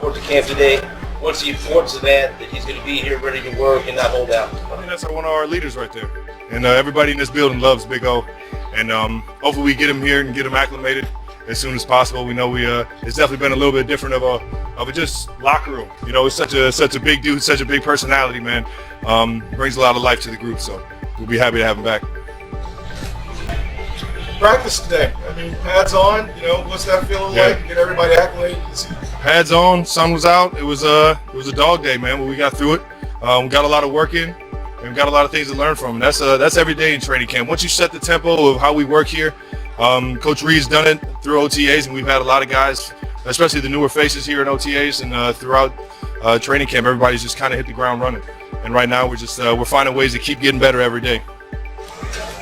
report to camp today. What's the importance of that he's going to be here ready to work and not hold out? I mean, that's one of our leaders right there. And everybody in this building loves Big O. And hopefully we get him here and get him acclimated as soon as possible. We know it's definitely been a little bit different of a just locker room. You know, it's such a big dude, such a big personality, man. Brings a lot of life to the group, so we'll be happy to have him back. Practice today. I mean, pads on. You know, what's that feeling like? Get everybody acclimated. Pads on. Sun was out. It was a dog day, man. But we got through it. We got a lot of work in, and we got a lot of things to learn from. And that's every day in training camp. Once you set the tempo of how we work here, Coach Reed's done it through OTAs, and we've had a lot of guys, especially the newer faces here in OTAs and throughout training camp. Everybody's just kind of hit the ground running. And right now we're finding ways to keep getting better every day.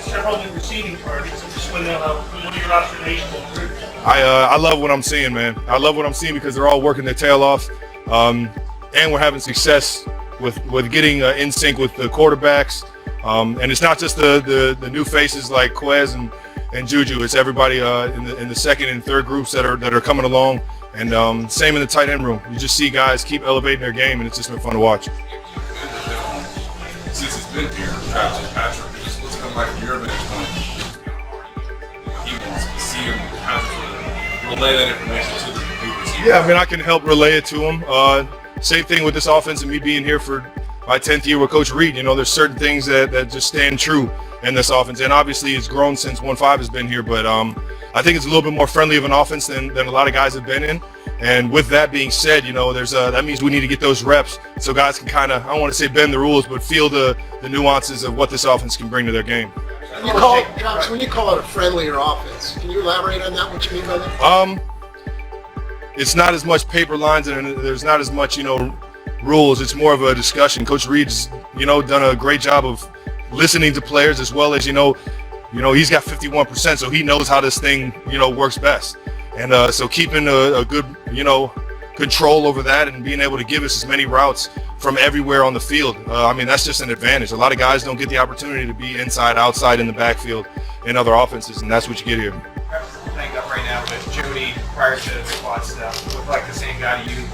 Several new receiving targets. I'm just wondering what are your observations of the group? I love what I'm seeing, man. I love what I'm seeing because they're all working their tail off, and we're having success with getting in sync with the quarterbacks. And it's not just the new faces like Quez and Juju. It's everybody in the second and third groups that are coming along. And same in the tight end room. You just see guys keep elevating their game, and it's just been fun to watch. Since it's been here, Patrick, what's it like from your vantage point? He wants to see him, how to relay that information to the receiver. Yeah, I mean, I can help relay it to him. Same thing with this offense and me being here for my 10th year with Coach Reed. You know, there's certain things that just stand true in this offense. And obviously it's grown since 1-5 has been here, but I think it's a little bit more friendly of an offense than a lot of guys have been in. And with that being said, you know, that means we need to get those reps so guys can kind of, I don't want to say bend the rules, but feel the nuances of what this offense can bring to their game. When you call it a friendlier offense, can you elaborate on that, what you mean by that? It's not as much paper lines and there's not as much, rules. It's more of a discussion. Coach Reed's, done a great job of listening to players as well as, he's got 51%, so he knows how this thing, works best. And so keeping a good, control over that and being able to give us as many routes from everywhere on the field, I mean, that's just an advantage. A lot of guys don't get the opportunity to be inside, outside, in the backfield in other offenses, and that's what you get here. Hang up right now, but Jody, prior to the quad stuff, looked like the same guy to you.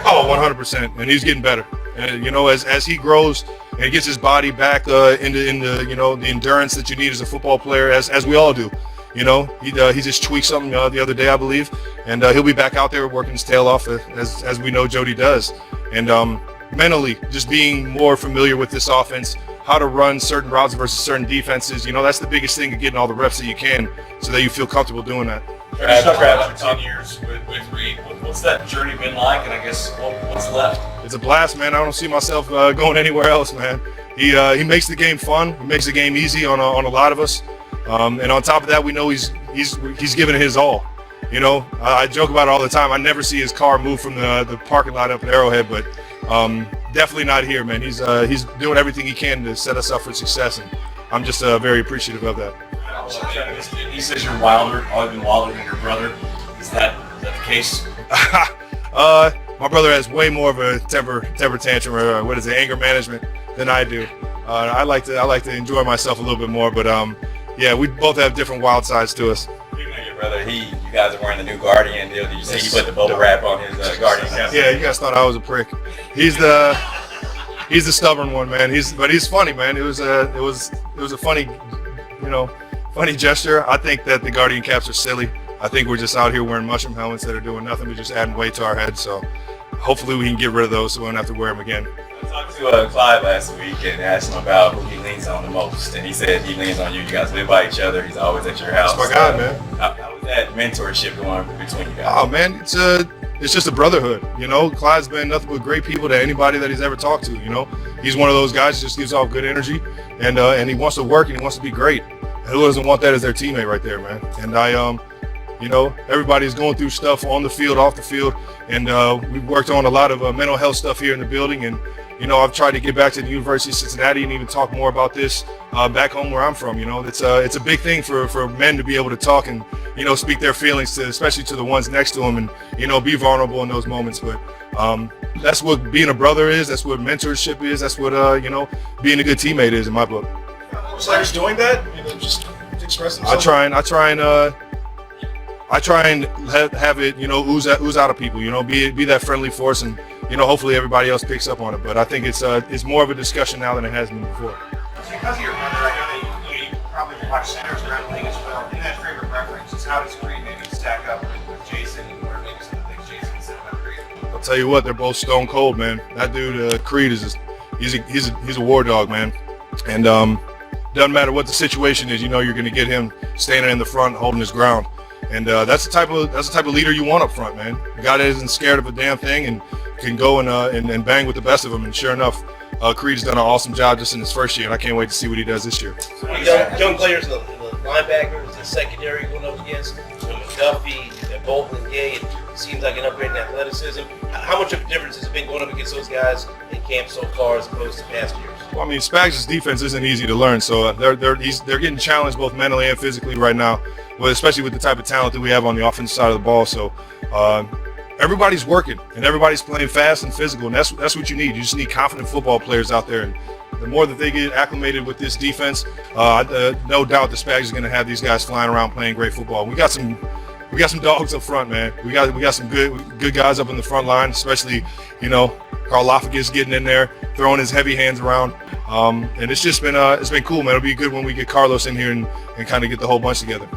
Oh, 100%, and he's getting better. And as he grows and gets his body back into the endurance that you need as a football player, as we all do. He just tweaked something the other day, I believe, and he'll be back out there working his tail off as we know Jody does. And mentally, just being more familiar with this offense, how to run certain routes versus certain defenses. That's the biggest thing of getting all the reps that you can so that you feel comfortable doing that. After 10 years with Reed, what's that journey been like, and I guess what's left? It's a blast, man. I don't see myself going anywhere else, man. He makes the game fun. He makes the game easy on a lot of us. And on top of that, we know he's giving it his all. I joke about it all the time. I never see his car move from the parking lot up at Arrowhead, but definitely not here, man. He's doing everything he can to set us up for success, and I'm just very appreciative of that. He says you're wilder, probably been wilder than your brother. Is that the case? My brother has way more of a temper tantrum, or anger management, than I do. I like to enjoy myself a little bit more, but yeah, we both have different wild sides to us. Your brother, you guys are wearing the new Guardian deal. Did you see he put the bubble wrap on his Guardian cap? Yeah, you guys thought I was a prick. He's the stubborn one, man. But he's funny, man. It was a funny, funny gesture. I think that the Guardian caps are silly. I think we're just out here wearing mushroom helmets that are doing nothing but just adding weight to our heads. So hopefully we can get rid of those so we don't have to wear them again. I talked to Clyde last week and asked him about who he leans on the most, and he said he leans on you. You guys live by each other. He's always at your house. That's my guy, man. How was that mentorship going between you guys? Oh man, it's just a brotherhood. Clyde's been nothing but great people to anybody that he's ever talked to. He's one of those guys that just gives off good energy, and he wants to work and he wants to be great. And who doesn't want that as their teammate right there, man? And everybody's going through stuff on the field, off the field, and we've worked on a lot of mental health stuff here in the building. And I've tried to get back to the University of Cincinnati and even talk more about this back home where I'm from. It's a big thing for men to be able to talk and speak their feelings especially to the ones next to them, and be vulnerable in those moments. But that's what being a brother is. That's what mentorship is. That's what being a good teammate is in my book. Players doing that, just express themselves. I try and I try and have it, ooze out of people, be that friendly force, and hopefully everybody else picks up on it. But I think it's more of a discussion now than it has been before. Because of your brother, I know that you probably watch centers around the league as well. In that frame of reference, just how does Creed maybe stack up with Jason, and what are maybe some of the things Jason said about Creed? I'll tell you what, they're both stone cold, man. That dude, Creed, he's a war dog, man. And doesn't matter what the situation is, you're going to get him standing in the front, holding his ground. And that's the type of leader you want up front, man. A guy that isn't scared of a damn thing and can go and bang with the best of them. And sure enough, Creed's done an awesome job just in his first year, and I can't wait to see what he does this year. Young players in the linebackers, the secondary going up against McDuffie, Bolton, and Gay. It seems like an upgrade in athleticism. How much of a difference has it been going up against those guys in camp so far as opposed to past years? Well, I mean, Spags' defense isn't easy to learn, so they're getting challenged both mentally and physically right now, especially with the type of talent that we have on the offensive side of the ball. So everybody's working and everybody's playing fast and physical, and that's what you need. You just need confident football players out there, and the more that they get acclimated with this defense, no doubt the Spags is going to have these guys flying around playing great football. We got some dogs up front, man. We got some good guys up in the front line, especially Carl Lafagis getting in there, throwing his heavy hands around, and it's just been cool, man. It'll be good when we get Carlos in here and kind of get the whole bunch together.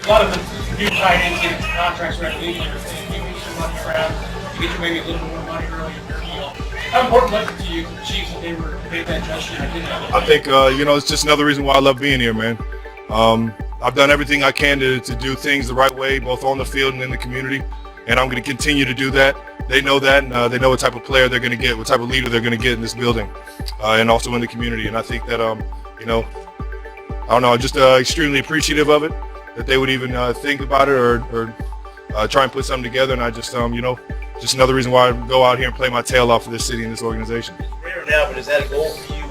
A lot of the new tight ends get contracts around the league, and you move some money around, you get maybe a little more money early in your deal. How important was it to you, the Chiefs, that they made that gesture? I think it's just another reason why I love being here, man. I've done everything I can to do things the right way, both on the field and in the community, and I'm going to continue to do that. They know that, and they know what type of player they're going to get, what type of leader they're going to get in this building, and also in the community. And I think that, I don't know, I'm just extremely appreciative of it, that they would even think about it or try and put something together. And I just, just another reason why I go out here and play my tail off for this city and this organization. It's rare now, but is that a goal for you?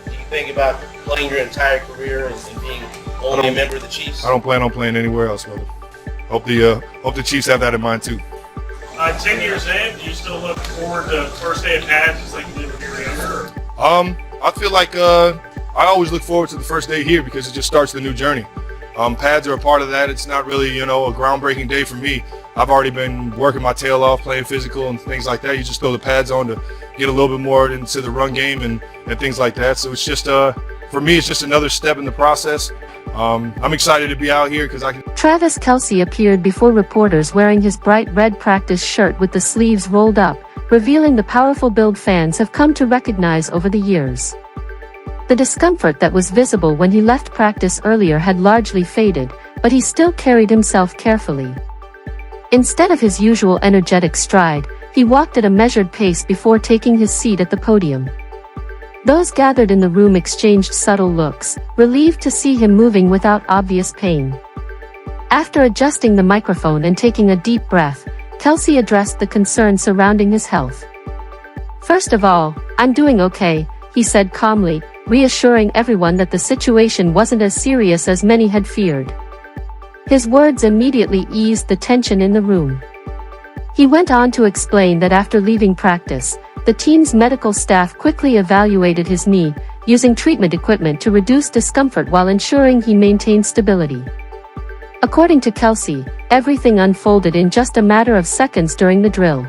Do you think about playing your entire career and being only a member of the Chiefs? I don't plan on playing anywhere else, brother. Hope the Chiefs have that in mind too. 10 years in, do you still look forward to first day of pads just like you did when you were younger? I feel like I always look forward to the first day here because it just starts the new journey. Pads are a part of that. It's not really, a groundbreaking day for me. I've already been working my tail off, playing physical and things like that. You just throw the pads on to get a little bit more into the run game and things like that. So it's just, for me, it's just another step in the process. I'm excited to be out here because I can. Travis Kelce appeared before reporters wearing his bright red practice shirt with the sleeves rolled up, revealing the powerful build fans have come to recognize over the years. The discomfort that was visible when he left practice earlier had largely faded, but he still carried himself carefully. Instead of his usual energetic stride, he walked at a measured pace before taking his seat at the podium. Those gathered in the room exchanged subtle looks, relieved to see him moving without obvious pain. After adjusting the microphone and taking a deep breath, Kelce addressed the concern surrounding his health. "First of all, I'm doing okay," he said calmly, reassuring everyone that the situation wasn't as serious as many had feared. His words immediately eased the tension in the room. He went on to explain that after leaving practice, the team's medical staff quickly evaluated his knee, using treatment equipment to reduce discomfort while ensuring he maintained stability. According to Kelce, everything unfolded in just a matter of seconds during the drill.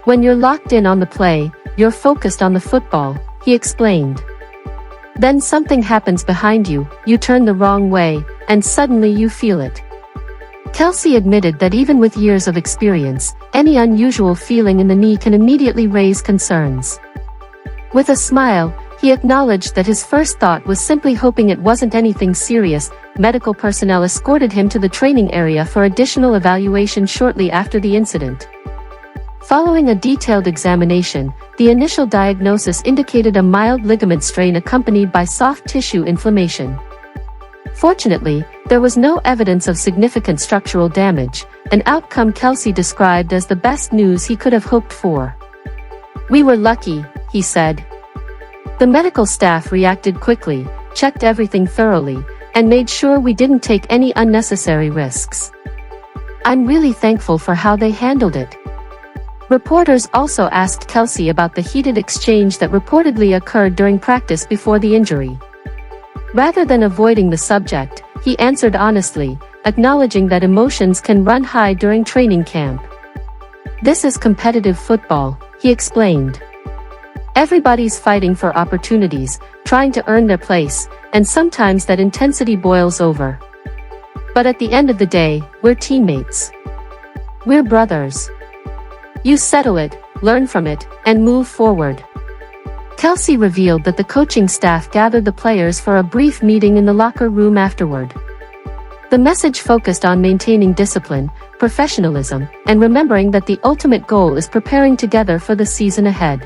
"When you're locked in on the play, you're focused on the football," he explained. "Then something happens behind you, you turn the wrong way, and suddenly you feel it." Kelce admitted that even with years of experience, any unusual feeling in the knee can immediately raise concerns. With a smile, he acknowledged that his first thought was simply hoping it wasn't anything serious. Medical personnel escorted him to the training area for additional evaluation shortly after the incident. Following a detailed examination, the initial diagnosis indicated a mild ligament strain accompanied by soft tissue inflammation. Fortunately, there was no evidence of significant structural damage, an outcome Kelce described as the best news he could have hoped for. "We were lucky," he said. "The medical staff reacted quickly, checked everything thoroughly, and made sure we didn't take any unnecessary risks. I'm really thankful for how they handled it." Reporters also asked Kelce about the heated exchange that reportedly occurred during practice before the injury. Rather than avoiding the subject, he answered honestly, acknowledging that emotions can run high during training camp. "This is competitive football," he explained. "Everybody's fighting for opportunities, trying to earn their place, and sometimes that intensity boils over. But at the end of the day, we're teammates. We're brothers. You settle it, learn from it, and move forward." Kelce revealed that the coaching staff gathered the players for a brief meeting in the locker room afterward. The message focused on maintaining discipline, professionalism, and remembering that the ultimate goal is preparing together for the season ahead.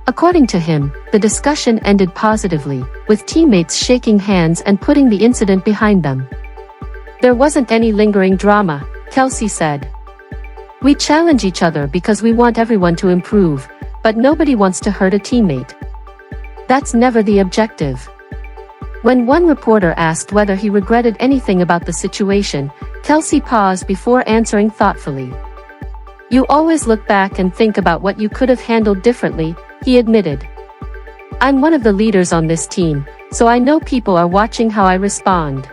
According to him, the discussion ended positively, with teammates shaking hands and putting the incident behind them. "There wasn't any lingering drama," Kelce said. "We challenge each other because we want everyone to improve, but nobody wants to hurt a teammate. That's never the objective." When one reporter asked whether he regretted anything about the situation, Kelce paused before answering thoughtfully. "You always look back and think about what you could have handled differently," he admitted. "I'm one of the leaders on this team, so I know people are watching how I respond.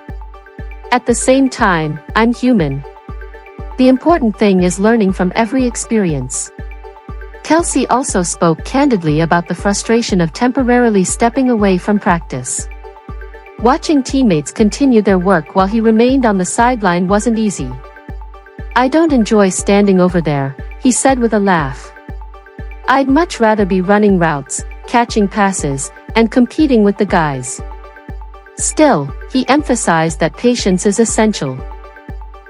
At the same time, I'm human. The important thing is learning from every experience." Kelce also spoke candidly about the frustration of temporarily stepping away from practice. Watching teammates continue their work while he remained on the sideline wasn't easy. "I don't enjoy standing over there," he said with a laugh. "I'd much rather be running routes, catching passes, and competing with the guys." Still, he emphasized that patience is essential.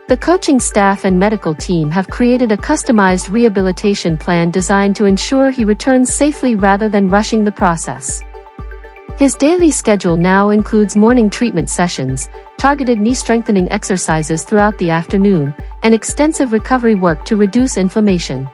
The coaching staff and medical team have created a customized rehabilitation plan designed to ensure he returns safely rather than rushing the process. His daily schedule now includes morning treatment sessions, targeted knee strengthening exercises throughout the afternoon, and extensive recovery work to reduce inflammation.